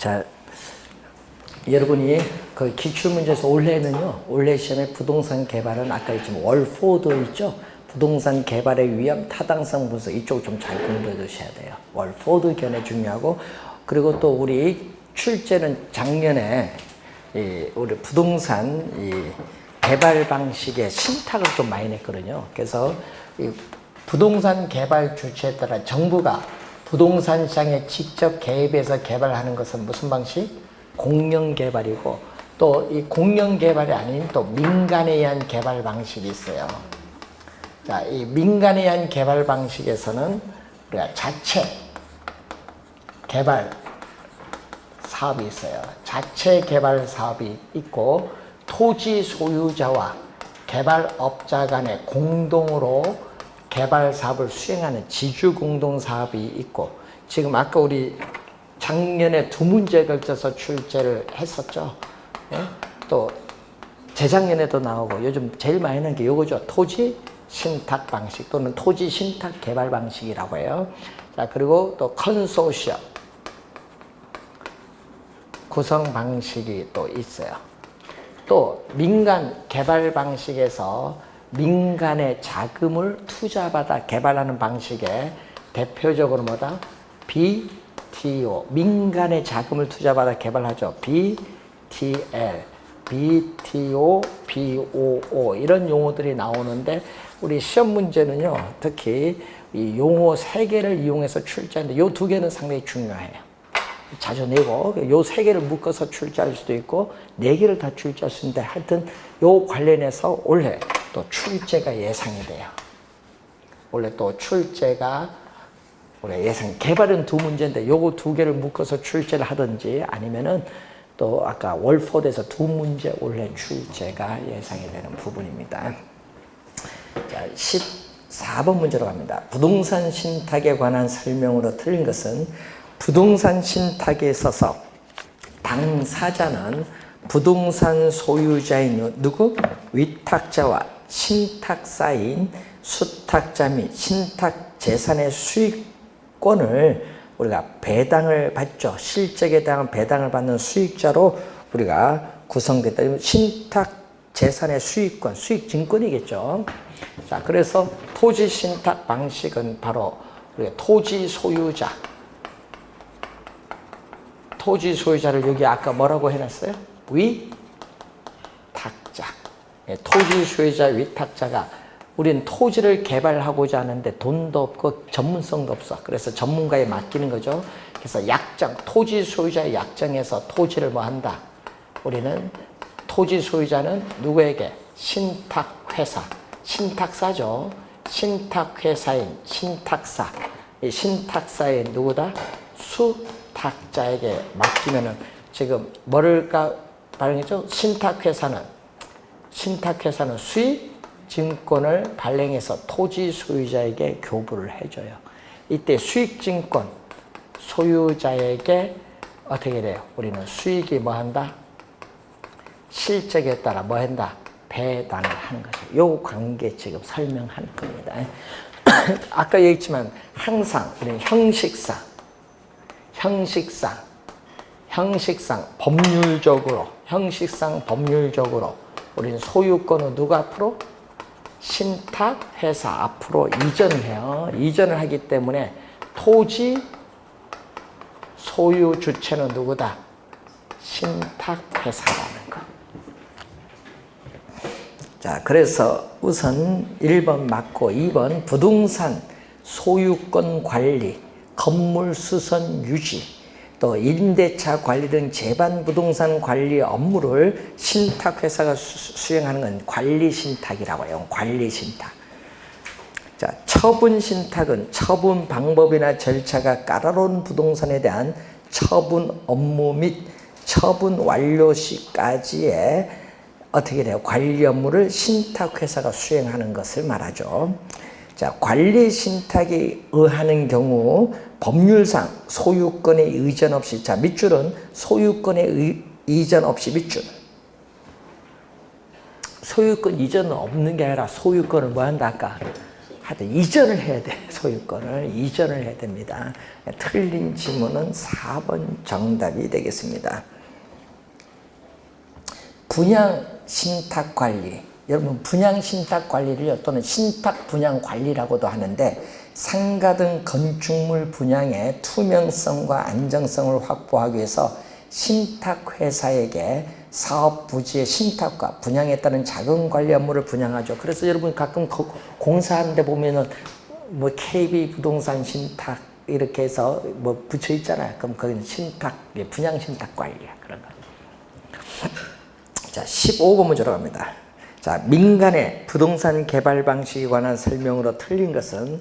자, 여러분이 그 기출문제에서 올해 시험에 부동산 개발은 아까 했지만 월4도 있죠? 부동산 개발의 위험, 타당성 분석 이쪽 좀 잘 공부해 두셔야 돼요. 월4도 견해 중요하고, 그리고 또 우리 출제는 작년에 우리 부동산 개발 방식의 신탁을 좀 많이 냈거든요. 그래서 부동산 개발 주체에 따라 정부가 부동산 시장에 직접 개입해서 개발하는 것은 무슨 방식? 공영 개발이고, 또 이 공영 개발이 아닌 또 민간에 의한 개발 방식이 있어요. 자, 이 민간에 의한 개발 방식에서는 우리가 자체 개발 사업이 있어요. 자체 개발 사업이 있고, 토지 소유자와 개발업자 간에 공동으로 개발 사업을 수행하는 지주 공동 사업이 있고, 지금 아까 우리 작년에 2문제에 걸쳐서 출제를 했었죠. 예? 또 재작년에도 나오고 요즘 제일 많이 하는 게 요거죠. 토지 신탁 방식 또는 토지 신탁 개발 방식이라고 해요. 자, 그리고 또 컨소시엄 구성 방식이 또 있어요. 또 민간 개발 방식에서 민간의 자금을 투자받아 개발하는 방식에 대표적으로 뭐다? BTO, 민간의 자금을 투자받아 개발하죠. BTL, BTO, BOO 이런 용어들이 나오는데, 우리 시험 문제는요, 특히 이 용어 3개를 이용해서 출제하는데 요 2개는 상당히 중요해요. 자주 내고 요 3개를 묶어서 출제할 수도 있고 4개를 다 출제할 수 있는데, 하여튼 요 관련해서 올해 또 출제가 예상이 돼요. 올해 또 출제가 올해 예상, 개발은 2문제인데 요거 2개를 묶어서 출제를 하든지 아니면은 또 아까 월4에서 2문제 올해 출제가 예상이 되는 부분입니다. 자, 14번 문제로 갑니다. 부동산 신탁에 관한 설명으로 틀린 것은, 부동산 신탁에 있어서 당사자는 부동산 소유자인 누구? 위탁자와 신탁사인 수탁자 및 신탁 재산의 수익권을 우리가 배당을 받죠. 실적에 대한 배당을 받는 수익자로 우리가 구성됐다. 신탁 재산의 수익권, 수익증권이겠죠. 자, 그래서 토지 신탁 방식은 바로 우리가 토지 소유자, 토지 소유자를 여기 아까 뭐라고 해놨어요? 위탁자. 토지 소유자 위탁자가, 우린 토지를 개발하고자 하는데 돈도 없고 전문성도 없어. 그래서 전문가에 맡기는 거죠. 그래서 약정, 토지 소유자의 약정에서 토지를 뭐 한다? 우리는 토지 소유자는 누구에게? 신탁회사, 신탁사죠. 신탁회사인 신탁사. 이 신탁사의 누구다? 수탁자에게 맡기면은, 지금 뭐를 발행했죠? 신탁회사는 수익 증권을 발행해서 토지 소유자에게 교부를 해줘요. 이때 수익증권 소유자에게 어떻게 돼요? 우리는 수익이 뭐 한다? 실적에 따라 뭐 한다? 배당을 하는 거죠. 요 관계 지금 설명하는 겁니다. 아까 얘기했지만 항상 우리는 형식상 법률적으로 우리는 소유권은 누가 앞으로? 신탁회사 앞으로 이전을 해요. 이전을 하기 때문에 토지 소유 주체는 누구다? 신탁회사라는 거. 자, 그래서 우선 1번 맞고 2번 부동산 소유권 관리, 건물 수선 유지, 또 임대차 관리 등 재반 부동산 관리 업무를 신탁회사가 수행하는 건 관리신탁이라고 해요. 관리신탁. 자, 처분신탁은 처분 방법이나 절차가 까다로운 부동산에 대한 처분 업무 및 처분 완료 시까지의 어떻게 돼요? 관리 업무를 신탁회사가 수행하는 것을 말하죠. 자, 관리신탁에 의하는 경우 법률상 소유권의 이전 없이, 자, 밑줄은 소유권의 이전 없이 밑줄. 소유권 이전은 없는 게 아니라 소유권을 뭐 한다? 아까 하여튼 이전을 해야 돼. 소유권을 이전을 해야 됩니다. 틀린 지문은 4번 정답이 되겠습니다. 분양 신탁 관리. 여러분 분양 신탁 관리를 또는 신탁 분양 관리라고도 하는데 상가 등 건축물 분양의 투명성과 안정성을 확보하기 위해서 신탁회사에게 사업 부지의 신탁과 분양에 따른 자금 관리 업무를 분양하죠. 그래서 여러분 가끔 공사하는데 보면은 뭐 KB 부동산 신탁 이렇게 해서 뭐 붙여 있잖아요. 그럼 거기는 신탁, 분양 신탁 관리야. 그런 거. 자, 15번 문제로 갑니다. 자, 민간의 부동산 개발 방식에 관한 설명으로 틀린 것은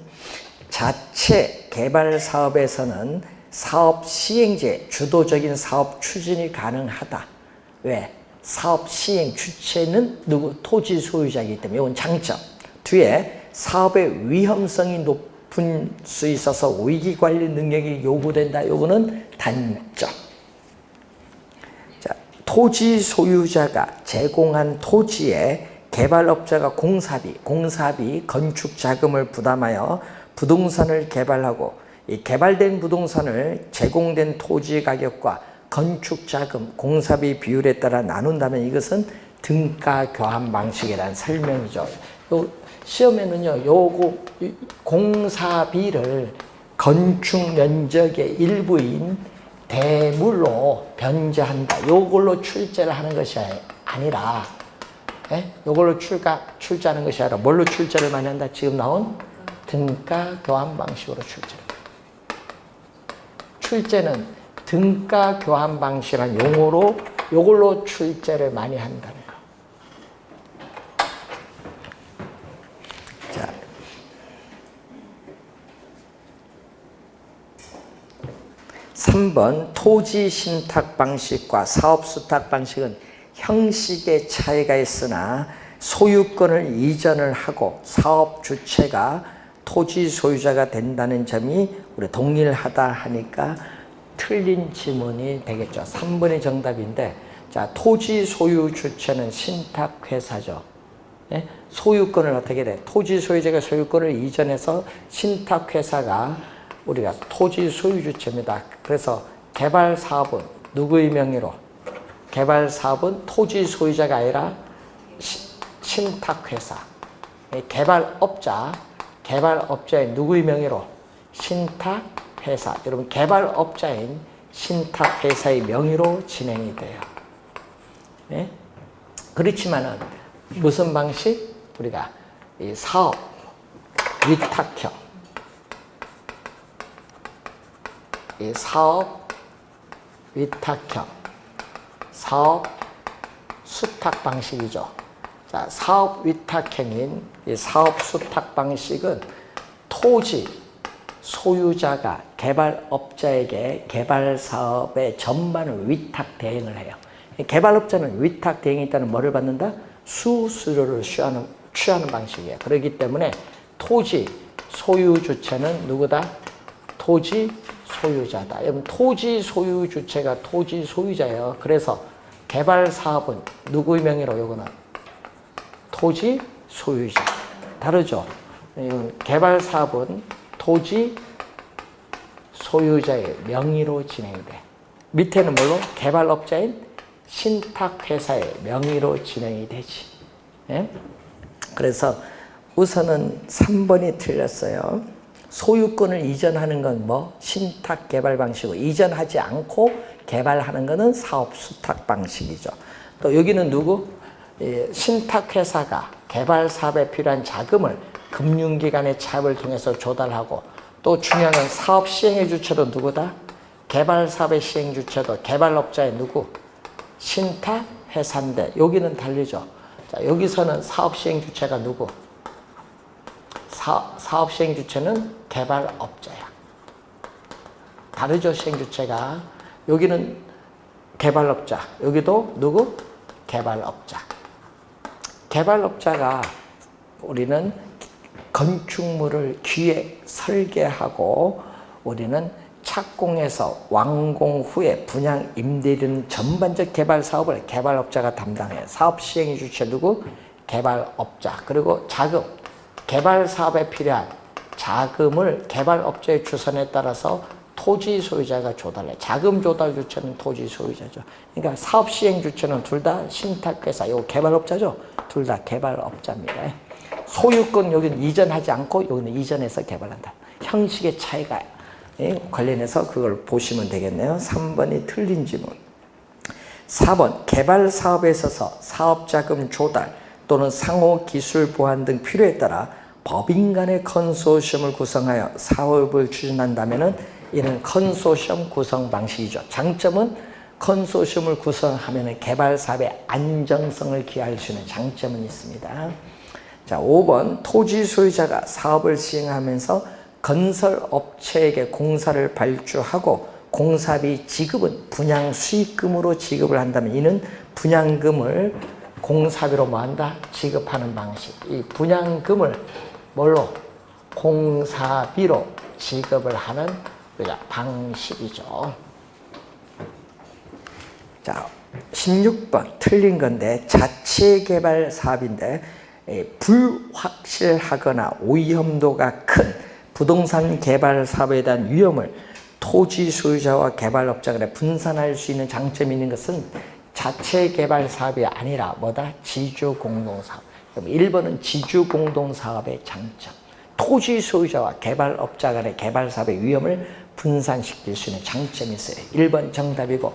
자체 개발 사업에서는 사업 시행제, 주도적인 사업 추진이 가능하다. 왜? 사업 시행 주체는 누구? 토지 소유자이기 때문에 이건 장점. 뒤에 사업의 위험성이 높은 수 있어서 위기 관리 능력이 요구된다. 요거는 단점. 자, 토지 소유자가 제공한 토지에 개발업자가 공사비, 건축 자금을 부담하여 부동산을 개발하고 이 개발된 부동산을 제공된 토지 가격과 건축 자금, 공사비 비율에 따라 나눈다면 이것은 등가 교환 방식이라는 설명이죠. 요 시험에는요, 요거 공사비를 건축 면적의 일부인 대물로 변제한다. 요걸로 출제를 하는 것이 아니라, 요걸로 출제하는 것이 아니라 뭘로 출제를 많이 한다? 지금 나온 등가 교환 방식으로 출제를. 출제는 등가 교환 방식이라는 용어로 요걸로 출제를 많이 한다는 거. 자, (3번) 토지 신탁 방식과 사업 수탁 방식은 형식의 차이가 있으나 소유권을 이전을 하고 사업 주체가 토지 소유자가 된다는 점이 우리 동일하다 하니까 틀린 지문이 되겠죠. 3번이 정답인데, 자, 토지 소유 주체는 신탁회사죠. 예? 소유권을 어떻게 돼? 토지 소유자가 소유권을 이전해서 신탁회사가 우리가 토지 소유 주체입니다. 그래서 개발 사업은 누구의 명의로? 개발 사업은 토지 소유자가 아니라 신탁회사. 개발업자의 누구의 명의로? 신탁회사. 여러분 개발업자인 신탁회사의 명의로 진행이 돼요. 네? 그렇지만은 무슨 방식? 우리가 이 사업 위탁형, 이 사업 위탁형, 사업 수탁 방식이죠. 자, 사업 위탁형인 이 사업 수탁 방식은 토지 소유자가 개발업자에게 개발 사업의 전반을 위탁 대행을 해요. 개발업자는 위탁 대행이 있다는 뭐를 받는다? 수수료를 취하는 방식이에요. 그렇기 때문에 토지 소유 주체는 누구다? 토지 소유자다. 여러분 토지 소유 주체가 토지 소유자예요. 그래서 개발 사업은 누구의 명의로? 요거는 토지 소유자. 다르죠? 개발 사업은 토지 소유자의 명의로 진행돼. 밑에는 뭘로? 개발업자인 신탁회사의 명의로 진행이 되지. 예? 그래서 우선은 3번이 틀렸어요. 소유권을 이전하는 건 뭐? 신탁 개발 방식이고, 이전하지 않고 개발하는 거는 사업 수탁 방식이죠. 또 여기는 누구? 신탁회사가 개발 사업에 필요한 자금을 금융기관의 차입을 통해서 조달하고, 또 중요한 건 사업 시행의 주체도 누구다? 개발 사업의 시행 주체도 개발업자의 누구? 신탁회사인데 여기는 달리죠. 자, 여기서는 사업 시행 주체가 누구? 사업 시행 주체는 개발업자야. 다르죠, 시행 주체가. 여기는 개발업자, 여기도 누구? 개발업자. 개발업자가 우리는 건축물을 기획, 설계하고 우리는 착공해서 완공 후에 분양, 임대 등 전반적 개발 사업을 개발업자가 담당해요. 사업 시행의 주체 누구? 개발업자. 그리고 자금, 개발 사업에 필요한 자금을 개발업자의 주선에 따라서 토지 소유자가 조달해. 자금 조달 주체는 토지 소유자죠. 그러니까 사업 시행 주체는 둘 다 신탁회사, 요 개발업자죠. 둘 다 개발업자입니다. 소유권 여기는 이전하지 않고 여기는 이전해서 개발한다. 형식의 차이가 관련해서 그걸 보시면 되겠네요. 3번이 틀린 지문. 4번 개발 사업에 있어서 사업자금 조달 또는 상호 기술 보완 등 필요에 따라 법인 간의 컨소시엄을 구성하여 사업을 추진한다면 이는 컨소시엄 구성 방식이죠. 장점은 컨소시엄을 구성하면 개발 사업의 안정성을 기할 수 있는 장점은 있습니다. 자, 5번 토지 소유자가 사업을 시행하면서 건설업체에게 공사를 발주하고 공사비 지급은 분양 수익금으로 지급을 한다면 이는 분양금을 공사비로 뭐한다? 지급하는 방식. 이 분양금을 뭘로? 공사비로 지급을 하는 방식이죠. 자, 16번 틀린 건데 자체개발 사업인데 불확실하거나 오염도가 큰 부동산 개발 사업에 대한 위험을 토지 소유자와 개발업자 간에 분산할 수 있는 장점이 있는 것은 자체 개발 사업이 아니라 뭐다? 지주 공동 사업. 그럼 1번은 지주 공동 사업의 장점. 토지 소유자와 개발업자 간의 개발 사업의 위험을 분산시킬 수 있는 장점이 있어요. 1번 정답이고,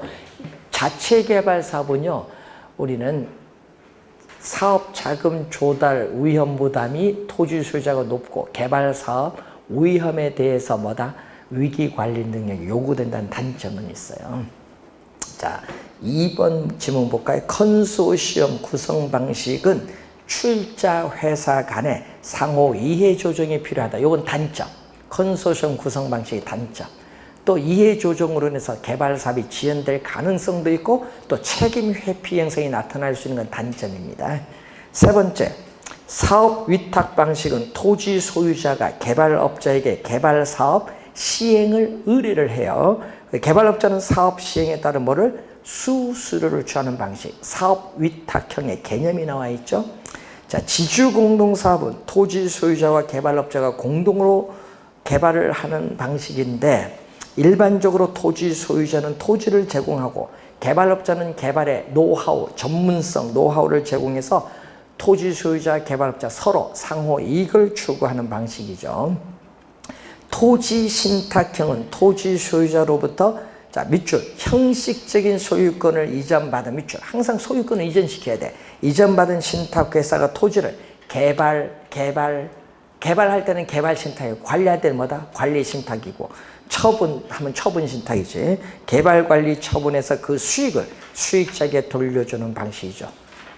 자체 개발 사업은요, 우리는 사업 자금 조달 위험 부담이 토지 소유자가 높고 개발 사업 위험에 대해서 뭐다? 위기 관리 능력이 요구된다는 단점은 있어요. 자, 2번 지문 볼까요? 컨소시엄 구성 방식은 출자 회사 간의 상호 이해 조정이 필요하다. 이건 단점. 컨소시엄 구성 방식의 단점. 또 이해 조정으로 인해서 개발 사업이 지연될 가능성도 있고 또 책임 회피 현상이 나타날 수 있는 건 단점입니다. 세 번째, 사업 위탁 방식은 토지 소유자가 개발업자에게 개발 사업 시행을 의뢰를 해요. 개발업자는 사업 시행에 따른 뭐를? 수수료를 취하는 방식. 사업 위탁형의 개념이 나와 있죠. 자, 지주 공동 사업은 토지 소유자와 개발업자가 공동으로 개발을 하는 방식인데 일반적으로 토지 소유자는 토지를 제공하고 개발업자는 개발의 노하우, 전문성, 노하우를 제공해서 토지 소유자, 개발업자 서로 상호 이익을 추구하는 방식이죠. 토지 신탁형은 토지 소유자로부터 자, 밑줄, 형식적인 소유권을 이전받은 밑줄. 항상 소유권을 이전시켜야 돼. 이전받은 신탁회사가 토지를 개발할 때는 개발 신탁이고 관리할 때는 뭐다? 관리 신탁이고 처분하면 처분 신탁이지. 개발 관리 처분해서 그 수익을 수익자에게 돌려주는 방식이죠.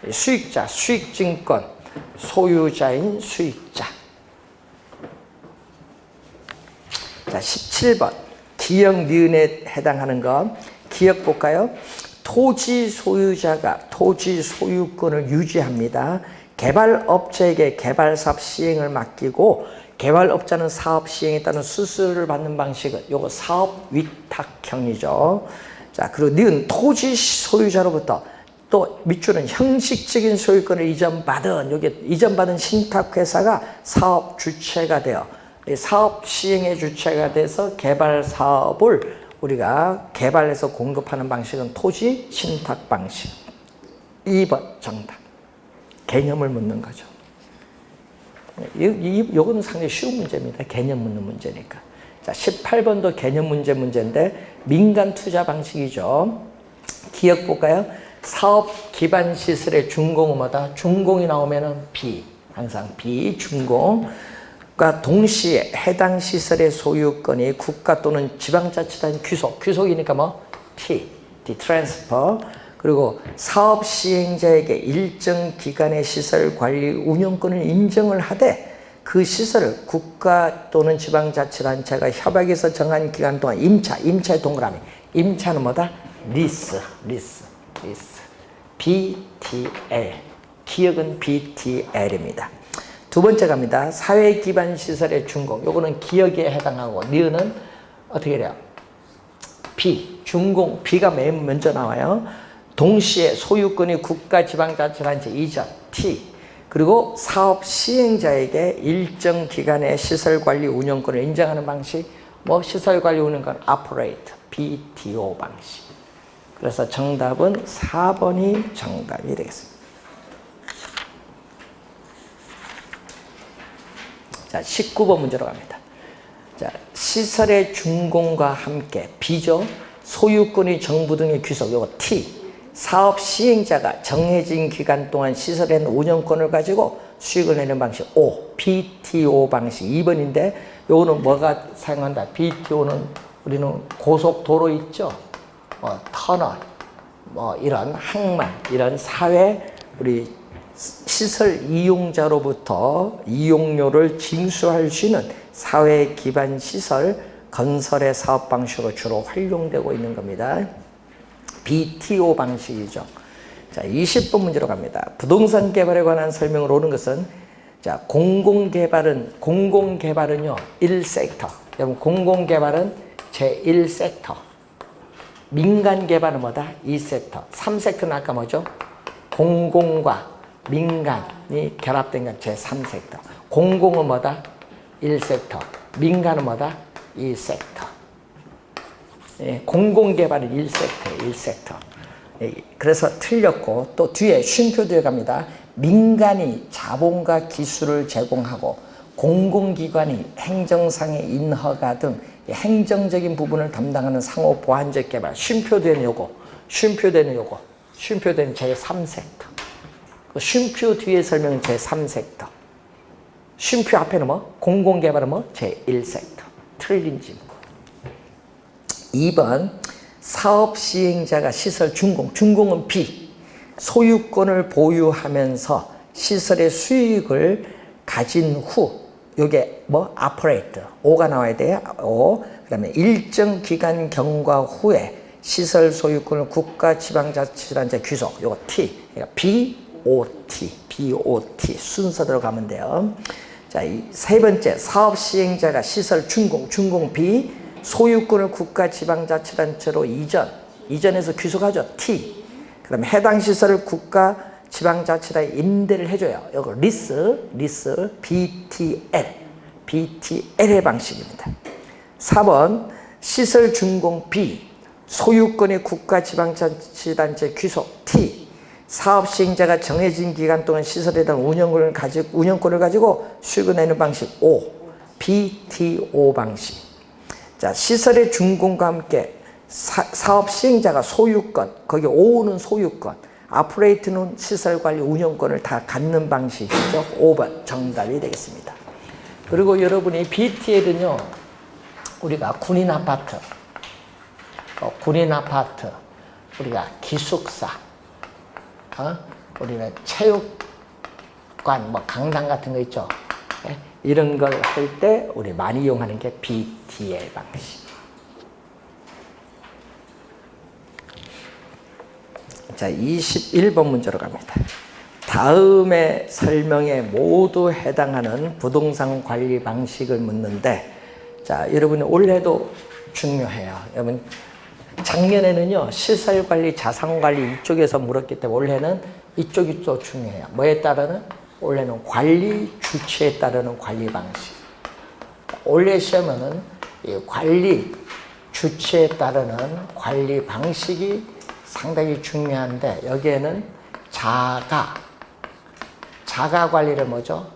수익자, 수익증권, 소유자인 수익자. 자, 17번. 기역 니은에 해당하는 거. 기역 볼까요? 토지 소유자가 토지 소유권을 유지합니다. 개발업자에게 개발사업 시행을 맡기고 개발업자는 사업 시행에 따른 수수료를 받는 방식은 요거 사업 위탁형이죠. 자, 그리고 니은 토지 소유자로부터 또 밑줄은 형식적인 소유권을 이전받은 여기 이전받은 신탁회사가 사업 주체가 되어 사업 시행의 주체가 돼서 개발 사업을 우리가 개발해서 공급하는 방식은 토지 신탁 방식. 2번 정답. 개념을 묻는 거죠. 이거는 상당히 쉬운 문제입니다. 개념 묻는 문제니까. 자, 18번도 개념 문제인데 민간 투자 방식이죠. 기억 볼까요? 사업 기반 시설의 준공은 뭐다? 준공이 나오면은 B. 항상 B 준공. 동시에 해당 시설의 소유권이 국가 또는 지방자치단 귀속이니까 뭐 T 트랜스퍼. 그리고 사업 시행자에게 일정 기간의 시설 관리 운영권을 인정을 하되 그 시설을 국가 또는 지방자치단체가 협약에서 정한 기간 동안 임차의 동그라미. 임차는 뭐다? 리스. BTL. 기억은 BTL입니다. 두 번째 갑니다. 사회 기반 시설의 준공. 요거는 기억에 해당하고 니은은 어떻게 돼요? B. 준공. B가 맨 먼저 나와요. 동시에 소유권이 국가 지방자치단체 이전 T. 그리고 사업 시행자에게 일정 기간의 시설관리 운영권을 인정하는 방식, 뭐 시설관리 운영권 operate, BTO 방식. 그래서 정답은 4번이 정답이 되겠습니다. 자, 19번 문제로 갑니다. 자, 시설의 준공과 함께 B죠. 소유권이 정부 등의 귀속, 요거 T. 사업 시행자가 정해진 기간 동안 시설에 있는 운영권을 가지고 수익을 내는 방식 O, BTO 방식 2번인데 요거는 뭐가 사용한다? BTO는 우리는 고속도로 있죠? 터널, 뭐 이런 항만, 이런 사회 우리 시설 이용자로부터 이용료를 징수할 수 있는 사회 기반 시설 건설의 사업 방식으로 주로 활용되고 있는 겁니다. BTO 방식이죠. 자, 20번 문제로 갑니다. 부동산 개발에 관한 설명을 오는 것은 자, 공공개발은요 1섹터. 여러분 공공개발은 제1섹터. 민간개발은 뭐다? 2섹터. 3섹터는 아까 뭐죠? 공공과 민간이 결합된 건 제3섹터. 공공은 뭐다? 1섹터. 민간은 뭐다? 2섹터. 예, 공공개발은 1섹터. 예, 그래서 틀렸고 또 뒤에 쉼표 뒤에 갑니다. 민간이 자본과 기술을 제공하고 공공기관이 행정상의 인허가 등 행정적인 부분을 담당하는 상호 보완적 개발. 쉼표 뒤에는 요거. 쉼표 뒤에는 제3섹터. 쉼표 뒤에 설명은 제3섹터. 쉼표 앞에는 뭐? 공공개발은 뭐? 제1섹터. 틀린 질문. 2번 사업 시행자가 시설 준공은 B. 소유권을 보유하면서 시설의 수익을 가진 후 요게 뭐? operate. O가 나와야 돼요. O. 그다음에 일정 기간 경과 후에 시설 소유권을 국가 지방자치단체 귀속. 요거 T. 그러니까 BOT 순서대로 가면 돼요. 자, 이 세 번째 사업 시행자가 시설 준공 B. 소유권을 국가 지방자치단체로 이전해서 귀속하죠. T. 그다음에 해당 시설을 국가 지방자치단에 임대를 해줘요. 이거 리스 BTL의 방식입니다. 4번 시설 준공 B. 소유권의 국가 지방자치단체 귀속 T. 사업 시행자가 정해진 기간 동안 시설에 대한 운영권을 가지고 수익을 내는 방식 O. BTO 방식. 자, 시설의 준공과 함께 사업 시행자가 소유권, 거기 O는 소유권, 아프레이트는 시설관리 운영권을 다 갖는 방식이죠. 5번 정답이 되겠습니다. 그리고 여러분이 BTL은요, 우리가 군인 아파트, 우리가 기숙사, 우리는 체육관, 뭐 강당 같은 거 있죠. 이런 걸 할 때 우리 많이 이용하는 게 BTL 방식. 자, 21번 문제로 갑니다. 다음의 설명에 모두 해당하는 부동산 관리 방식을 묻는데, 자, 여러분이 올해도 중요해요. 여러분, 작년에는요, 시설관리, 자산관리 이쪽에서 물었기 때문에 올해는 이쪽이 또 중요해요. 뭐에 따르는? 올해는 관리 주체에 따르는 관리 방식. 올해 시험에는 이 관리 주체에 따르는 관리 방식이 상당히 중요한데 여기에는 자가 관리를 뭐죠?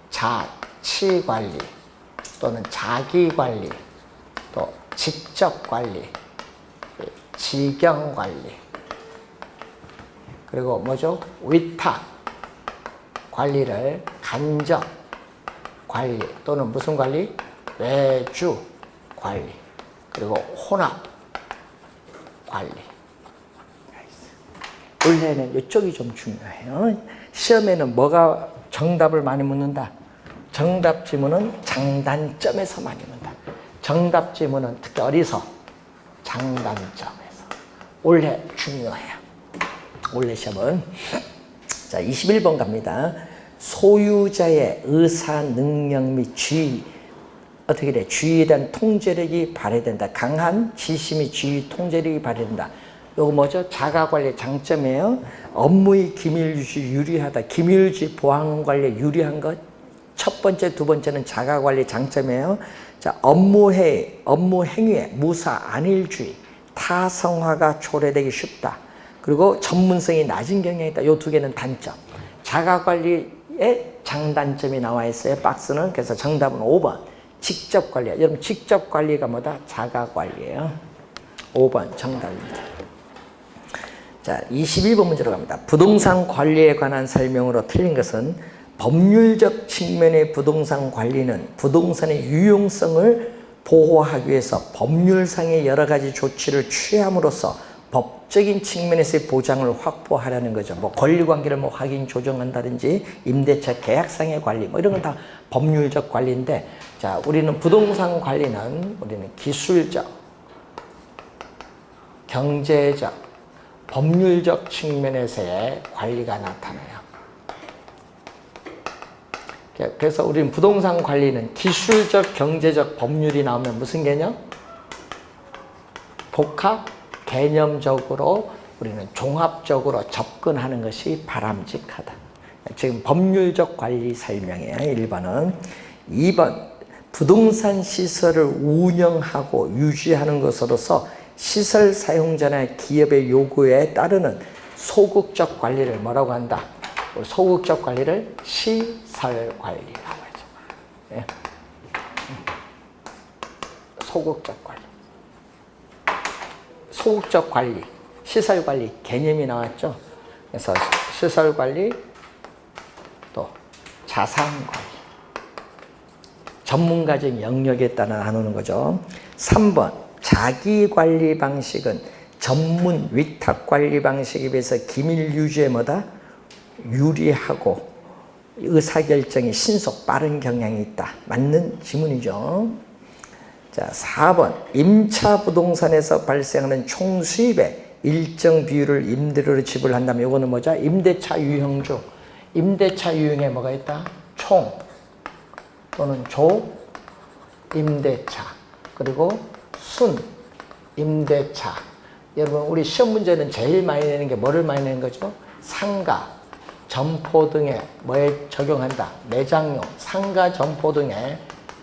자치 관리 또는 자기 관리 또 직접 관리 직영 관리 그리고 뭐죠? 위탁 관리를 간접 관리 또는 무슨 관리? 외주 관리 그리고 혼합 관리. 원래는 이쪽이 좀 중요해요. 시험에는 뭐가 정답을 많이 묻는다? 정답 지문은 장단점에서 많이 묻는다. 정답 지문은 특히 어디서? 장단점에서. 올해 중요해요. 올해 시험은. 자, 21번 갑니다. 소유자의 의사 능력 및 주의, 어떻게 돼? 주의에 대한 통제력이 발휘된다. 강한 지시 및 주의 통제력이 발휘된다. 요거 뭐죠? 자가관리 장점이에요. 업무의 기밀 유지 유리하다. 기밀 유지 보안 관리에 유리한 것. 첫 번째, 두 번째는 자가관리 장점이에요. 자, 업무 행위에 무사, 안일주의, 타성화가 초래되기 쉽다. 그리고 전문성이 낮은 경향이 있다. 요 두 개는 단점. 자가관리의 장단점이 나와 있어요. 박스는. 그래서 정답은 5번. 직접 관리야. 여러분 직접 관리가 뭐다? 자가관리예요. 5번 정답입니다. 자, 22번 문제로 갑니다. 부동산 관리에 관한 설명으로 틀린 것은 법률적 측면의 부동산 관리는 부동산의 유용성을 보호하기 위해서 법률상의 여러 가지 조치를 취함으로써 법적인 측면에서의 보장을 확보하려는 거죠. 뭐 권리관계를 뭐 확인 조정한다든지 임대차 계약상의 관리 뭐 이런 건 다 법률적 관리인데, 자, 우리는 부동산 관리는 우리는 기술적, 경제적, 법률적 측면에서의 관리가 나타나요. 그래서 우리는 부동산 관리는 기술적, 경제적, 법률이 나오면 무슨 개념? 복합, 개념적으로 우리는 종합적으로 접근하는 것이 바람직하다. 지금 법률적 관리 설명이에요. 1번은. 2번, 부동산 시설을 운영하고 유지하는 것으로서 시설 사용자나 기업의 요구에 따르는 소극적 관리를 뭐라고 한다? 소극적 관리를 시설 관리라고 하죠. 예. 소극적 관리. 소극적 관리, 시설 관리 개념이 나왔죠. 그래서 시설 관리, 또 자산 관리. 전문가적 영역에 따라 나누는 거죠. 3번, 자기 관리 방식은 전문 위탁 관리 방식에 비해서 기밀 유지에 뭐다? 유리하고 의사결정이 신속 빠른 경향이 있다. 맞는 지문이죠. 자, 4번, 임차 부동산에서 발생하는 총 수입의 일정 비율을 임대료로 지불한다면 이거는 뭐죠? 임대차 유형주. 임대차 유형에 뭐가 있다? 총 또는 조 임대차, 그리고 순 임대차. 여러분 우리 시험 문제는 제일 많이 내는 게 뭐를 많이 내는 거죠? 상가, 점포 등에 뭐에 적용한다? 매장용, 상가, 점포 등에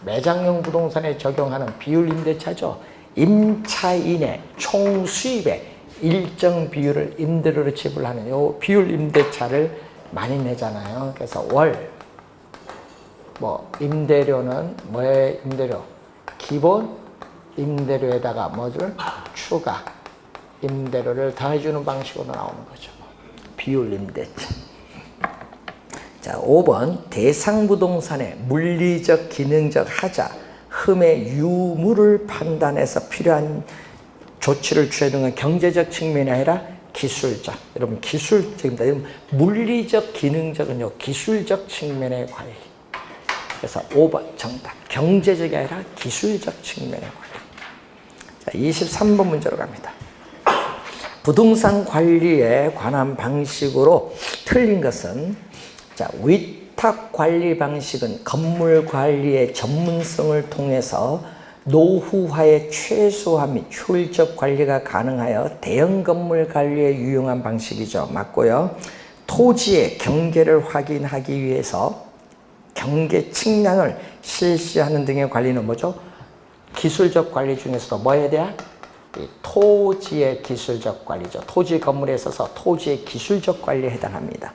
매장용 부동산에 적용하는 비율 임대차죠. 임차인의 총 수입의 일정 비율을 임대료로 지불하는 요 비율 임대차를 많이 내잖아요. 그래서 월, 뭐 임대료는 뭐의 임대료? 기본 임대료에다가 뭐를 추가 임대료를 더해주는 방식으로 나오는 거죠. 비율 임대차. 자, 5번, 대상 부동산의 물리적, 기능적 하자, 흠의 유무를 판단해서 필요한 조치를 취하는 건 경제적 측면이 아니라 기술적. 여러분 기술적입니다. 여러분 물리적, 기능적은요 기술적 측면의 관리. 그래서 5번 정답. 경제적이 아니라 기술적 측면의 관리. 자, 23번 문제로 갑니다. 부동산 관리에 관한 방식으로 틀린 것은, 자, 위탁 관리 방식은 건물 관리의 전문성을 통해서 노후화의 최소화 및 효율적 관리가 가능하여 대형 건물 관리에 유용한 방식이죠. 맞고요. 토지의 경계를 확인하기 위해서 경계 측량을 실시하는 등의 관리는 뭐죠? 기술적 관리 중에서도 뭐 해야 돼요? 토지의 기술적 관리죠. 토지 건물에 있어서 토지의 기술적 관리에 해당합니다.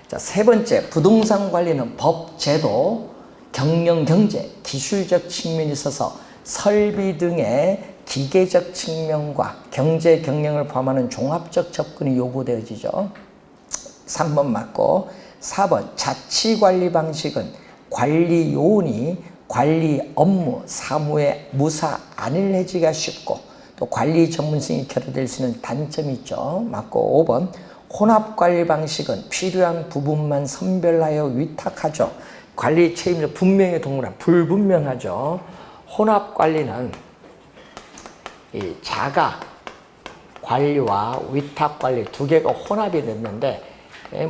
자, 세 번째, 부동산 관리는 법, 제도, 경영, 경제, 기술적 측면이 있어서 설비 등의 기계적 측면과 경제, 경영을 포함하는 종합적 접근이 요구되어지죠. 3번 맞고, 4번, 자치관리 방식은 관리 요원이 관리 업무, 사무에 무사, 안일해지기가 쉽고 또 관리 전문성이 결여될 수 있는 단점이 있죠. 맞고, 5번, 혼합관리 방식은 필요한 부분만 선별하여 위탁하죠. 관리 책임이 분명히 동그란 불분명하죠. 혼합관리는 이 자가 관리와 위탁관리 두 개가 혼합이 됐는데,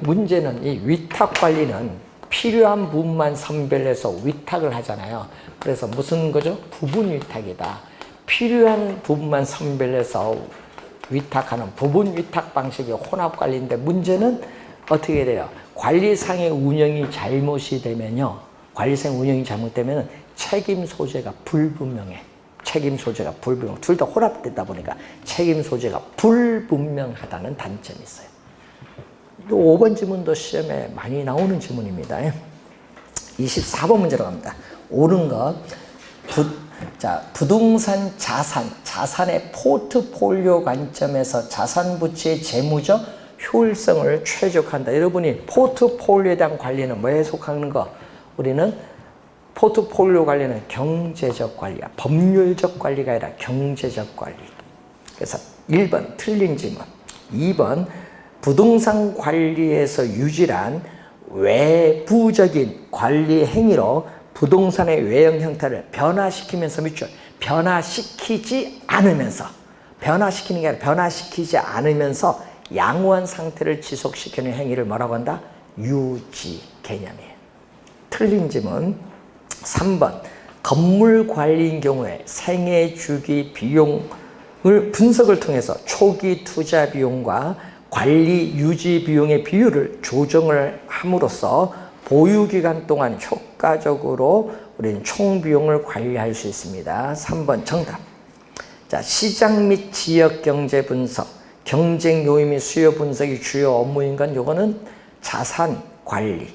문제는 이 위탁관리는 필요한 부분만 선별해서 위탁을 하잖아요. 그래서 무슨 거죠? 부분 위탁이다. 필요한 부분만 선별해서 위탁하는 부분 위탁 방식이 혼합관리인데 문제는 어떻게 돼요? 관리상의 운영이 잘못이 되면요. 관리상 운영이 잘못되면 책임 소재가 불분명해. 책임 소재가 불분명. 둘 다 혼합되다 보니까 책임 소재가 불분명하다는 단점이 있어요. 이 5번 지문도 시험에 많이 나오는 지문입니다. 24번 문제로 갑니다. 옳은 것. 부동산 자산의 포트폴리오 관점에서 자산 부채의 재무적 효율성을 최적화한다. 여러분이 포트폴리오에 대한 관리는 뭐에 속하는 거? 우리는 포트폴리오 관리는 경제적 관리야. 법률적 관리가 아니라 경제적 관리. 그래서 1번 틀린 질문. 2번 부동산 관리에서 유질한 외부적인 관리 행위로 부동산의 외형 형태를 변화시키면서 밑줄 변화시키지 않으면서 변화시키는 게 아니라 변화시키지 않으면서 양호한 상태를 지속시키는 행위를 뭐라고 한다? 유지 개념이에요. 틀린 질문 3번 건물 관리인 경우에 생애 주기 비용을 분석을 통해서 초기 투자 비용과 관리 유지 비용의 비율을 조정을 함으로써 보유기간 동안 효과적으로 우리는 총 비용을 관리할 수 있습니다. 3번 정답. 자, 시장 및 지역 경제 분석, 경쟁 요인 및 수요 분석이 주요 업무인 건 요거는 자산 관리의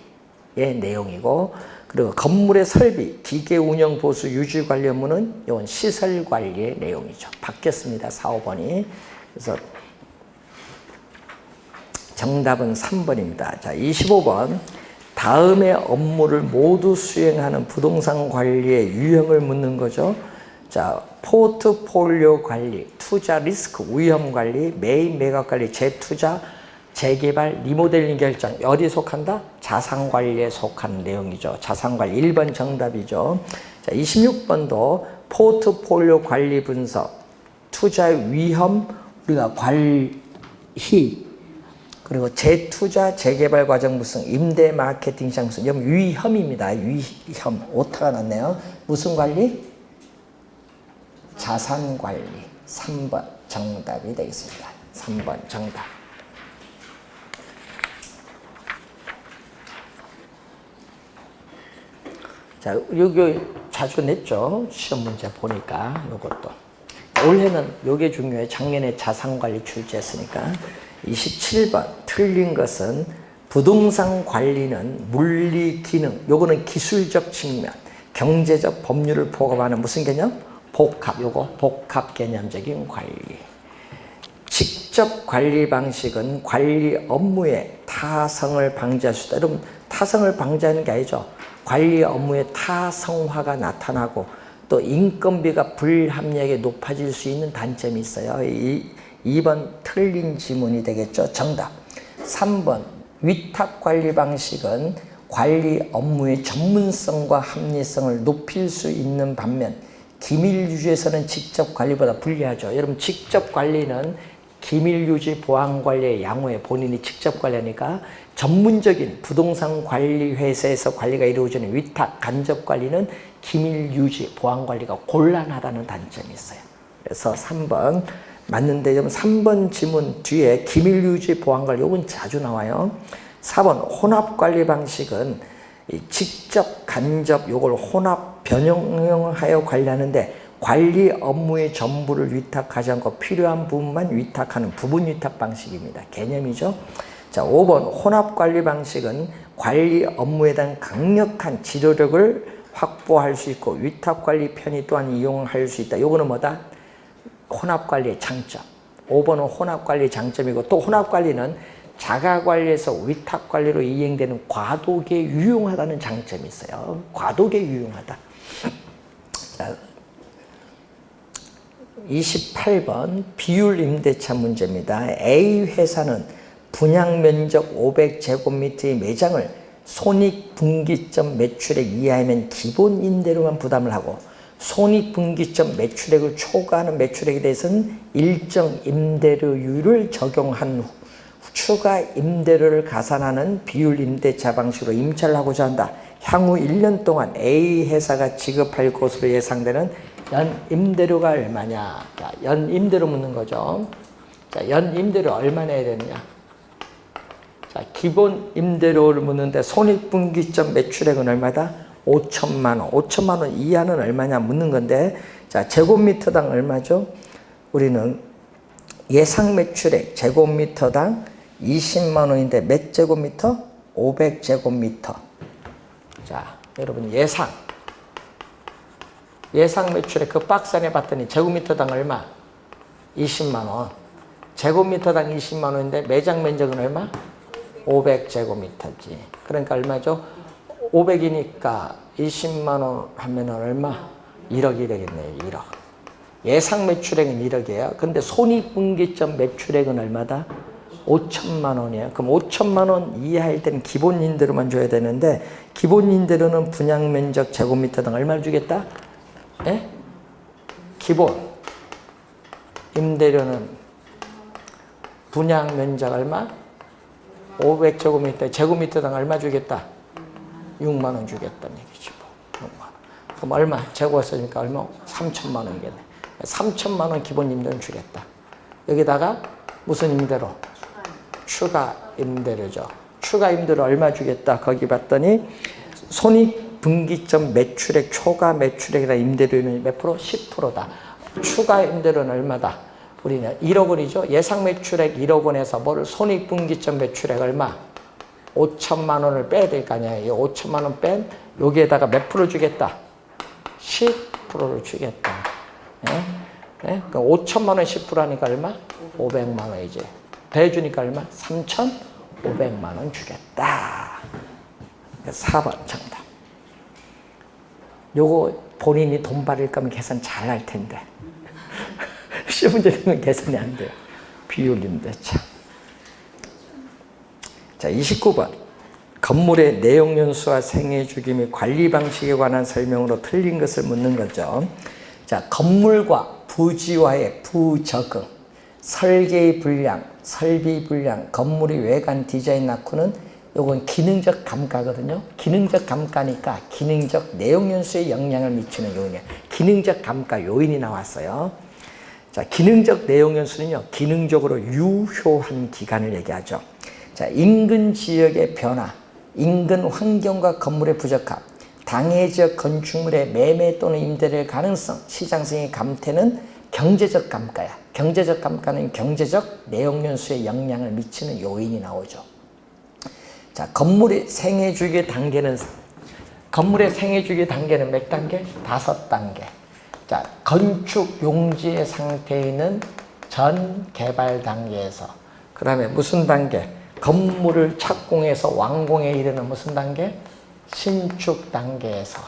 내용이고, 그리고 건물의 설비, 기계 운영 보수 유지 관리 업무는 요건 시설 관리의 내용이죠. 바뀌었습니다. 4, 5번이. 그래서 정답은 3번입니다. 자, 25번. 다음의 업무를 모두 수행하는 부동산 관리의 유형을 묻는 거죠. 자, 포트폴리오 관리, 투자 리스크, 위험 관리, 매입 매각 관리, 재투자, 재개발, 리모델링 결정. 어디에 속한다? 자산 관리에 속하는 내용이죠. 자산 관리 1번 정답이죠. 자, 26번도 포트폴리오 관리 분석, 투자의 위험, 우리가 관리, 그리고 재투자, 재개발 과정 구성, 임대 마케팅 상승, 위험입니다. 위험. 오타가 났네요. 무슨 관리? 자산 관리. 3번 정답이 되겠습니다. 3번 정답. 자, 여기 자주 냈죠. 시험 문제 보니까 요것도. 올해는 요게 중요해. 작년에 자산 관리 출제했으니까. 27번 틀린 것은 부동산 관리는 물리 기능, 요거는 기술적 측면, 경제적 법률을 포함하는 무슨 개념? 복합, 요거 복합 개념적인 관리. 직접 관리 방식은 관리 업무의 타성을 방지할 수 있다. 여러분, 타성을 방지하는 게 아니죠. 관리 업무의 타성화가 나타나고 또 인건비가 불합리하게 높아질 수 있는 단점이 있어요. 2번 틀린 지문이 되겠죠. 정답. 3번 위탁관리 방식은 관리 업무의 전문성과 합리성을 높일 수 있는 반면 기밀유지에서는 직접 관리보다 불리하죠. 여러분, 직접 관리는 기밀유지 보안관리의 양호에 본인이 직접 관리하니까 전문적인 부동산 관리 회사에서 관리가 이루어지는 위탁 간접 관리는 기밀유지 보안관리가 곤란하다는 단점이 있어요. 그래서 3번 맞는데, 3번 지문 뒤에 기밀유지 보안관리, 이건 자주 나와요. 4번 혼합관리 방식은 직접, 간접, 요걸 혼합, 변형하여 관리하는데 관리 업무의 전부를 위탁하지 않고 필요한 부분만 위탁하는 부분 위탁 방식입니다. 개념이죠. 자, 5번 혼합관리 방식은 관리 업무에 대한 강력한 지도력을 확보할 수 있고 위탁관리 편의 또한 이용할 수 있다. 요거는 뭐다? 혼합관리의 장점. 5번은 혼합관리 장점이고, 또 혼합관리는 자가관리에서 위탁관리로 이행되는 과도기에 유용하다는 장점이 있어요. 과도기에 유용하다. 자, 28번 비율 임대차 문제입니다. A 회사는 분양면적 500제곱미터의 매장을 손익분기점 매출액 이하이면 기본 임대료만 부담을 하고 손익분기점 매출액을 초과하는 매출액에 대해서는 일정 임대료율을 적용한 후 추가 임대료를 가산하는 비율 임대차 방식으로 임차를 하고자 한다. 향후 1년 동안 A 회사가 지급할 것으로 예상되는 연 임대료가 얼마냐? 연 임대료 묻는 거죠. 자, 연 임대료 얼마 내야 되느냐? 자, 기본 임대료를 묻는데 손익분기점 매출액은 얼마다? 5천만 원. 5천만 원 이하는 얼마냐 묻는 건데, 자, 제곱미터당 얼마죠? 우리는 예상 매출액 제곱미터당 20만 원인데 몇 제곱미터? 500제곱미터. 자, 여러분 예상 매출액 그 박스 안에 봤더니 제곱미터당 얼마? 20만 원. 제곱미터당 20만 원인데 매장 면적은 얼마? 500제곱미터지. 그러니까 얼마죠? 500이니까 20만 원 하면 얼마? 1억 1억이네요. 1억. 예상 매출액은 1억이에요. 근데 손익분기점 매출액은 얼마다? 5천만 원이에요. 그럼 5천만 원 이하일 때는 기본 임대료만 줘야 되는데, 기본 임대료는 분양 면적 제곱미터당 얼마를 주겠다? 예? 기본 임대료는 분양 면적 얼마? 500제곱미터, 제곱미터당 얼마 주겠다? 6만 원 주겠다는 얘기지. 6만 원. 그럼 얼마? 재고가 쓰니까 얼마? 3천만 원이겠네. 3천만 원 기본 임대료는 주겠다. 여기다가 무슨 임대료? 추가 임대료죠. 추가 임대료 얼마 주겠다. 거기 봤더니 손익분기점 매출액 초과 매출액이나 임대료는 몇 프로? 10%다. 추가 임대료는 얼마다? 우리는 1억 원이죠. 예상 매출액 1억 원에서 뭐를 손익분기점 매출액 얼마? 5천만 원을 빼야 될 거 아니야. 이 5천만 원 뺀 여기에다가 몇 프로 주겠다? 10%를 주겠다. 예? 예? 그럼 5천만 원 10% 하니까 얼마? 500만 원이지. 더해주니까 얼마? 3,500만 원 주겠다. 4번 정답. 요거 본인이 돈 받을 거면 계산 잘 할 텐데. 시험 문제 되면 계산이 안 돼요. 비율인데 참. 자, 29번. 건물의 내용연수와 생애주기 및 관리 방식에 관한 설명으로 틀린 것을 묻는 거죠. 자, 건물과 부지와의 부적응, 설계의 불량, 설비 불량, 건물의 외관 디자인 낙후는 요건 기능적 감가거든요. 기능적 감가니까 기능적 내용연수에 영향을 미치는 요인이에요. 기능적 감가 요인이 나왔어요. 자, 기능적 내용연수는요, 기능적으로 유효한 기간을 얘기하죠. 자, 인근 지역의 변화, 인근 환경과 건물의 부적합, 당해 지역 건축물의 매매 또는 임대료의 가능성, 시장성의 감퇴는 경제적 감가야. 경제적 감가는 경제적 내용연수에 영향을 미치는 요인이 나오죠. 자, 건물의 생애주기 단계는 몇 단계? 5단계. 자, 건축 용지의 상태에 있는 전 개발 단계에서, 그 다음에 무슨 단계? 건물을 착공해서 완공에 이르는 무슨 단계? 신축 단계에서,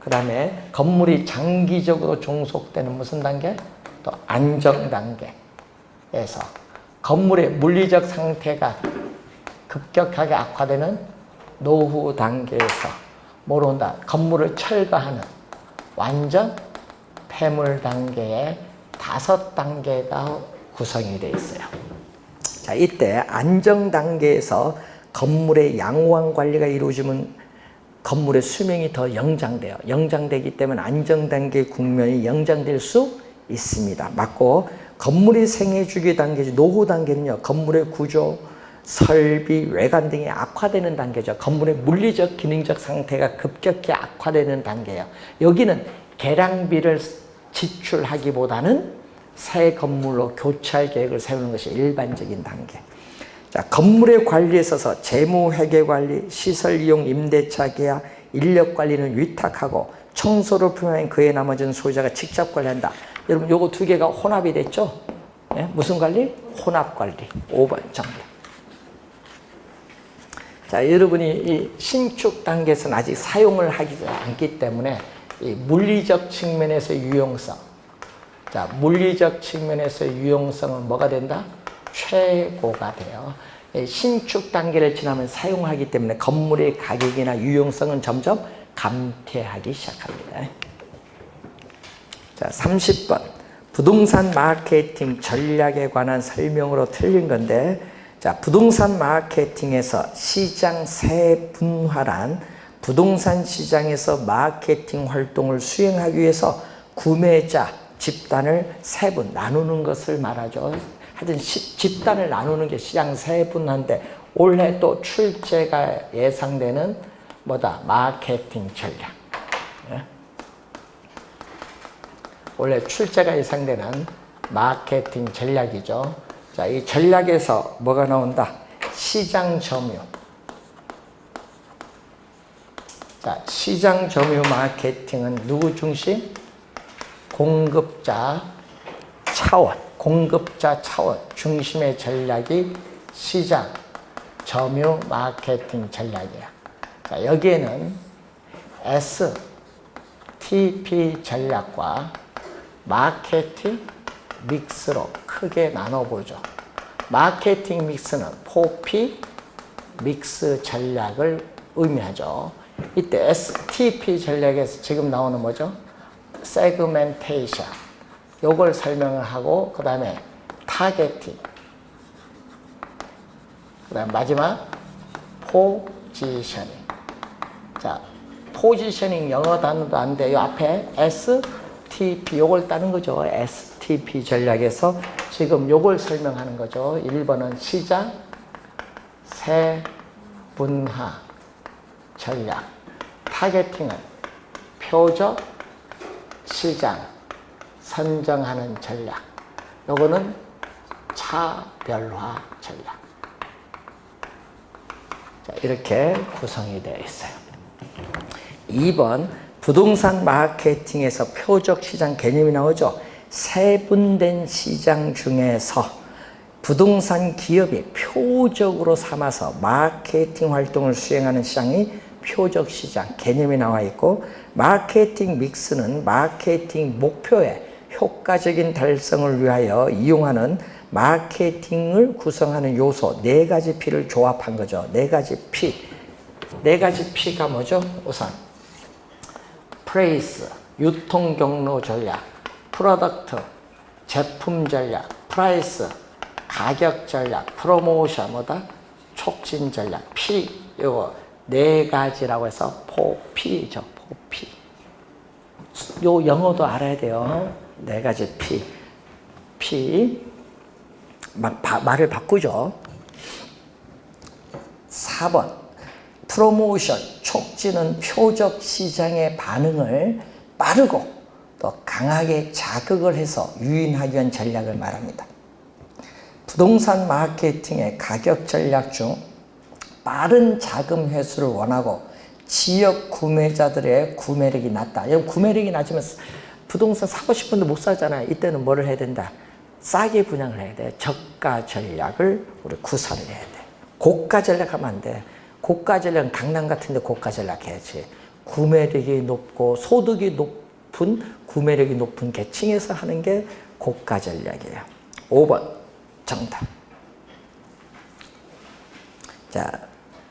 그 다음에 건물이 장기적으로 종속되는 무슨 단계? 또 안정 단계에서, 건물의 물리적 상태가 급격하게 악화되는 노후 단계에서 뭐로 온다? 건물을 철거하는 완전 폐물 단계의 5단계가 구성이 되어 있어요. 자, 이때 안정 단계에서 건물의 양호한 관리가 이루어지면 건물의 수명이 더 연장돼요. 연장되기 때문에 안정 단계의 국면이 연장될 수 있습니다. 맞고, 건물의 생애주기 단계지, 노후 단계는요, 건물의 구조, 설비, 외관 등이 악화되는 단계죠. 건물의 물리적, 기능적 상태가 급격히 악화되는 단계예요. 여기는 개량비를 지출하기보다는 새 건물로 교체할 계획을 세우는 것이 일반적인 단계. 자, 건물의 관리에 있어서 재무 회계 관리, 시설 이용 임대차 계약, 인력 관리는 위탁하고 청소를 표명한 그의 나머지는 소유자가 직접 관리한다. 여러분, 요거 두 개가 혼합이 됐죠? 네? 무슨 관리? 혼합 관리. 5번 정답. 자, 여러분이 이 신축 단계에서는 아직 사용을 하지 않기 때문에 이 물리적 측면에서 유용성, 자, 물리적 측면에서 유용성은 뭐가 된다? 최고가 돼요. 신축 단계를 지나면 사용하기 때문에 건물의 가격이나 유용성은 점점 감퇴하기 시작합니다. 자, 30번. 부동산 마케팅 전략에 관한 설명으로 틀린 건데, 자, 부동산 마케팅에서 시장 세분화란 부동산 시장에서 마케팅 활동을 수행하기 위해서 구매자 집단을 세분 나누는 것을 말하죠. 하여튼 집단을 나누는 게 시장 세분화인데 올해 또 출제가 예상되는 뭐다? 마케팅 전략. 예? 원래 출제가 예상되는 마케팅 전략이죠. 자, 이 전략에서 뭐가 나온다? 시장 점유. 자, 시장 점유 마케팅은 누구 중심? 공급자 차원 중심의 전략이 시장 점유 마케팅 전략이야. 자, 여기에는 STP 전략과 마케팅 믹스로 크게 나눠보죠. 마케팅 믹스는 4P 믹스 전략을 의미하죠. 이때 STP 전략에서 지금 나오는 뭐죠? 세그멘테이션. 요걸 설명을 하고 그 다음에 타겟팅. 그 다음 마지막 포지셔닝. 자, 포지셔닝 영어 단어도 안 돼요. 앞에 STP 요걸 따는 거죠. STP 전략에서 지금 요걸 설명하는 거죠. 1번은 시장 세분화 전략. 타겟팅은 표적 시장 선정하는 전략. 요거는 차별화 전략. 자, 이렇게 구성이 되어 있어요. 2번 부동산 마케팅에서 표적 시장 개념이 나오죠. 세분된 시장 중에서 부동산 기업이 표적으로 삼아서 마케팅 활동을 수행하는 시장이 표적 시장 개념이 나와 있고, 마케팅 믹스는 마케팅 목표의 효과적인 달성을 위하여 이용하는 마케팅을 구성하는 요소 4가지 P를 조합한 거죠. 4가지 P. 4가지 P가 뭐죠? 우선 프레이스, 유통 경로 전략, 프로덕트, 제품 전략, 프라이스, 가격 전략, 프로모션, 뭐다? 촉진 전략, P. 요거 4가지라고 해서 4P죠. 4P. 요 영어도 알아야 돼요. 4가지 P. P. 말을 바꾸죠. 4번 프로모션, 촉진은 표적 시장의 반응을 빠르고 또 강하게 자극을 해서 유인하기 위한 전략을 말합니다. 부동산 마케팅의 가격 전략 중 빠른 자금 회수를 원하고 지역 구매자들의 구매력이 낮다. 구매력이 낮으면 부동산 사고 싶은데 못 사잖아요. 이때는 뭐를 해야 된다? 싸게 분양을 해야 돼. 저가 전략을 우리 구사를 해야 돼. 고가 전략하면 안 돼. 고가 전략은 강남 같은 데 고가 전략 해야지. 구매력이 높고 소득이 높은, 구매력이 높은 계층에서 하는 게 고가 전략이에요. 5번 정답. 자,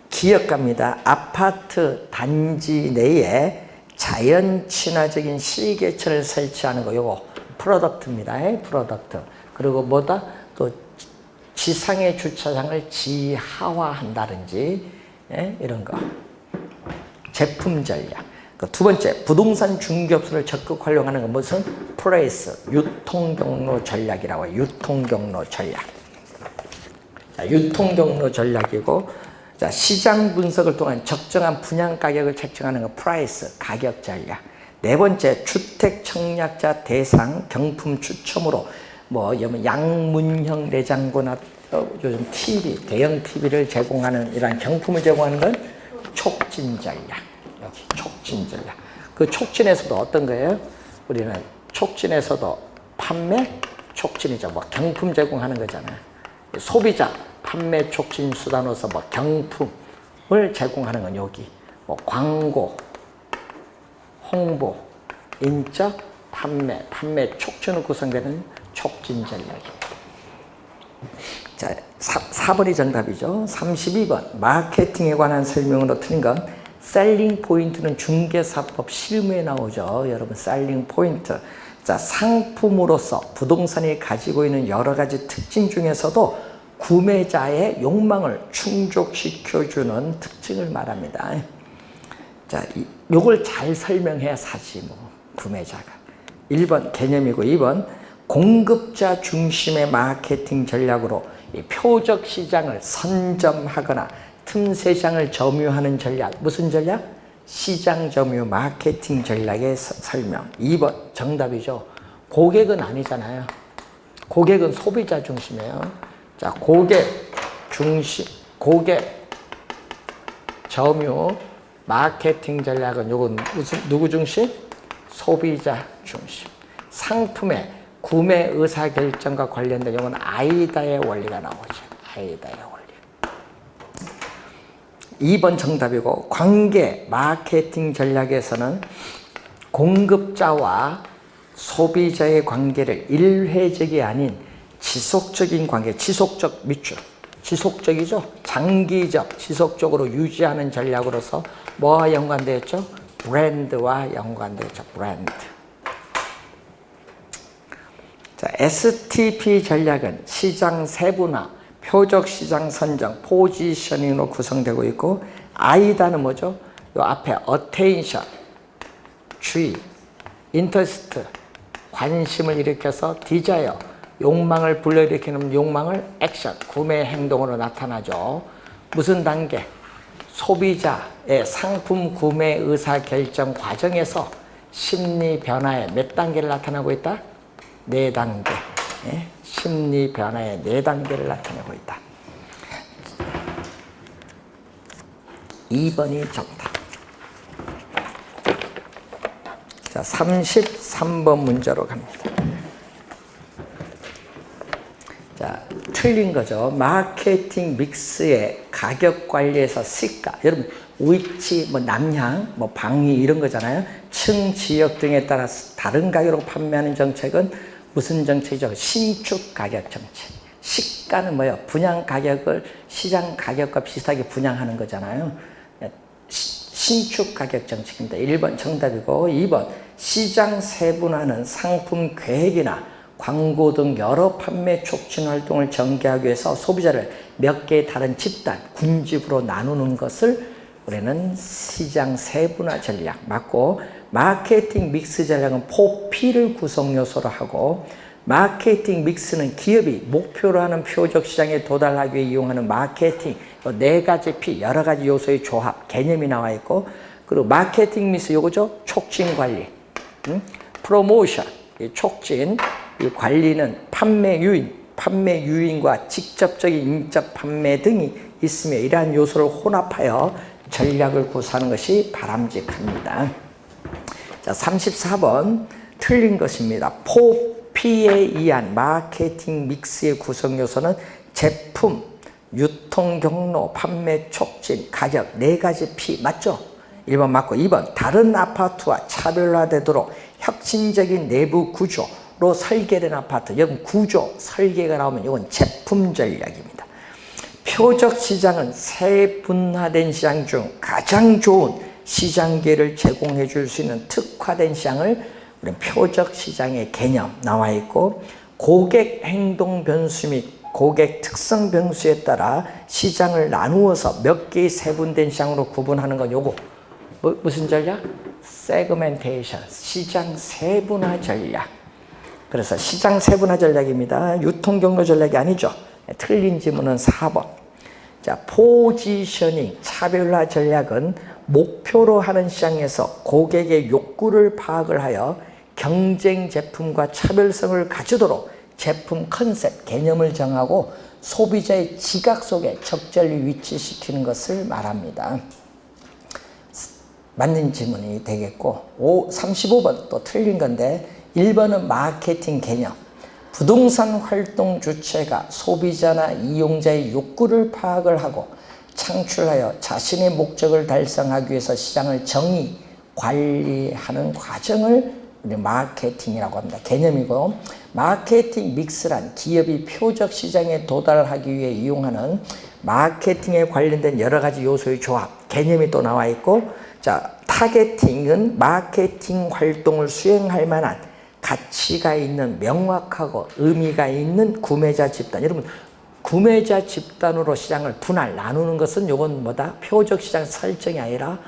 기업가입니다. 아파트 단지 내에 자연 친화적인 시계철을 설치하는 거, 요거 프로덕트입니다. 프로덕트. 그리고 뭐다? 또 지상의 주차장을 지하화한다든지, 이런 거. 제품 전략. 두 번째, 부동산 중개업소를 적극 활용하는 건 무슨? 프레이스, 유통경로 전략이라고 해요. 유통경로 전략. 자, 유통경로 전략이고, 자, 시장 분석을 통한 적정한 분양 가격을 책정하는 건 프라이스, 가격 전략. 4번째, 주택 청약자 대상 경품 추첨으로 양문형 내장고나 요즘 TV, 대형 TV를 제공하는 이런 경품을 제공하는 건 촉진 전략. 여기 촉진 전략. 그 촉진에서도 어떤 거예요? 우리는 촉진에서도 판매 촉진이죠. 경품 제공하는 거잖아요. 소비자 판매 촉진 수단으로서 경품을 제공하는 건 여기. 광고, 홍보, 인적, 판매 촉진으로 구성되는 촉진 전략입니다. 자, 4번이 정답이죠. 32번 마케팅에 관한 설명으로 틀린 건 셀링 포인트는 중개사법 실무에 나오죠. 여러분, 셀링 포인트. 자, 상품으로서 부동산이 가지고 있는 여러 가지 특징 중에서도 구매자의 욕망을 충족시켜주는 특징을 말합니다. 자, 요걸 잘 설명해야 사지, 구매자가. 1번 개념이고, 2번 공급자 중심의 마케팅 전략으로 이 표적 시장을 선점하거나 틈새 시장을 점유하는 전략. 무슨 전략? 시장 점유 마케팅 전략의 설명. 2번 정답이죠. 고객은 아니잖아요. 고객은 소비자 중심이에요. 자, 고객 중심, 고객 점유 마케팅 전략은 요건 누구 중심? 소비자 중심. 상품의 구매 의사결정과 관련된 이건 아이다의 원리가 나오죠. 아이다의 원리. 2번 정답이고, 관계 마케팅 전략에서는 공급자와 소비자의 관계를 일회적이 아닌 지속적인 관계, 지속적 밑줄, 지속적이죠. 장기적, 지속적으로 유지하는 전략으로서 뭐와 연관되어 있죠? 브랜드와 연관되어 있죠. 브랜드. 자, STP 전략은 시장 세분화, 표적 시장 선정, 포지셔닝으로 구성되고 있고, 아이다는 뭐죠? 요 앞에 attention, 주의, interest, 관심을 일으켜서 desire, 욕망을 불러일으키는 욕망을 액션, 구매 행동으로 나타나죠. 무슨 단계? 소비자의 상품 구매 의사결정 과정에서 심리 변화의 몇 단계를 나타나고 있다? 4단계. 예? 심리 변화의 4단계를 나타내고 있다. 2번이 정답. 자, 33번 문제로 갑니다. 자, 틀린 거죠. 마케팅 믹스의 가격 관리에서 시가. 여러분, 위치, 뭐 남향, 뭐 방위 이런 거잖아요. 층, 지역 등에 따라서 다른 가격으로 판매하는 정책은 무슨 정책이죠? 신축 가격 정책. 시가는 뭐예요? 분양 가격을 시장 가격과 비슷하게 분양하는 거잖아요. 신축 가격 정책입니다. 1번 정답이고, 2번 시장 세분화는 상품 계획이나 광고 등 여러 판매 촉진 활동을 전개하기 위해서 소비자를 몇 개의 다른 집단, 군집으로 나누는 것을 우리는 시장 세분화 전략 맞고, 마케팅 믹스 전략은 포피를 구성 요소로 하고, 마케팅 믹스는 기업이 목표로 하는 표적 시장에 도달하기 위해 이용하는 마케팅 4가지 P, 여러 가지 요소의 조합, 개념이 나와 있고, 그리고 마케팅 믹스 요거죠? 촉진 관리, 프로모션, 촉진, 이 관리는 판매 유인과 직접적인 인적 판매 등이 있으며 이러한 요소를 혼합하여 전략을 구사하는 것이 바람직합니다. 자, 34번 틀린 것입니다. 포피에 의한 마케팅 믹스의 구성 요소는 제품, 유통 경로, 판매 촉진, 가격 4가지 P 맞죠? 1번 맞고, 2번 다른 아파트와 차별화되도록 혁신적인 내부 구조로 설계된 아파트. 여러분, 구조, 설계가 나오면 이건 제품 전략입니다. 표적 시장은 세분화된 시장 중 가장 좋은 시장 기회를 제공해 줄 수 있는 특화된 시장을 우리는 표적 시장의 개념 나와 있고, 고객 행동 변수 및 고객 특성 변수에 따라 시장을 나누어서 몇 개의 세분된 시장으로 구분하는 건 요거 무슨 전략? 세그멘테이션, 시장 세분화 전략. 그래서 시장 세분화 전략입니다. 유통 경로 전략이 아니죠. 틀린 지문은 4번. 자, 포지셔닝, 차별화 전략은 목표로 하는 시장에서 고객의 욕구를 파악을 하여 경쟁 제품과 차별성을 가지도록 제품 컨셉, 개념을 정하고 소비자의 지각 속에 적절히 위치시키는 것을 말합니다. 맞는 질문이 되겠고, 35번 또 틀린 건데, 1번은 마케팅 개념. 부동산 활동 주체가 소비자나 이용자의 욕구를 파악을 하고 창출하여 자신의 목적을 달성하기 위해서 시장을 정의, 관리하는 과정을 우리 마케팅이라고 합니다. 개념이고, 마케팅 믹스란 기업이 표적 시장에 도달하기 위해 이용하는 마케팅에 관련된 여러 가지 요소의 조합, 개념이 또 나와 있고, 자, 타겟팅은 마케팅 활동을 수행할 만한 가치가 있는 명확하고 의미가 있는 구매자 집단. 여러분, 구매자 집단으로 시장을 분할, 나누는 것은 요건 뭐다? 표적 시장 설정이 아니라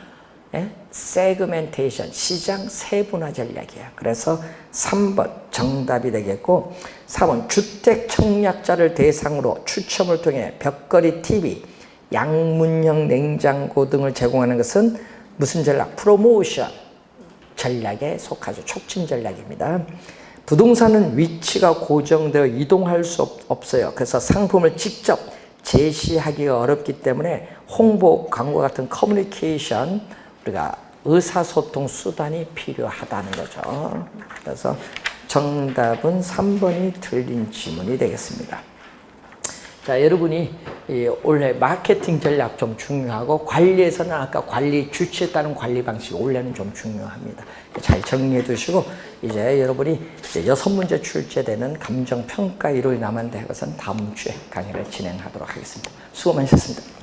세그멘테이션, 시장 세분화 전략이에요. 그래서 3번 정답이 되겠고, 4번 주택 청약자를 대상으로 추첨을 통해 벽걸이 TV, 양문형 냉장고 등을 제공하는 것은 무슨 전략? 프로모션 전략에 속하죠. 촉진 전략입니다. 부동산은 위치가 고정되어 이동할 수 없어요. 그래서 상품을 직접 제시하기가 어렵기 때문에 홍보, 광고 같은 커뮤니케이션, 우리가 의사소통 수단이 필요하다는 거죠. 그래서 정답은 3번이 틀린 지문이 되겠습니다. 자, 여러분이 올해 마케팅 전략 좀 중요하고, 관리에서는 아까 관리 주치에 따른 관리 방식, 올해는 좀 중요합니다. 잘 정리해 두시고, 이제 여러분이 6문제 출제되는 감정평가 이론이 남았는데, 그것은 다음 주에 강의를 진행하도록 하겠습니다. 수고 많으셨습니다.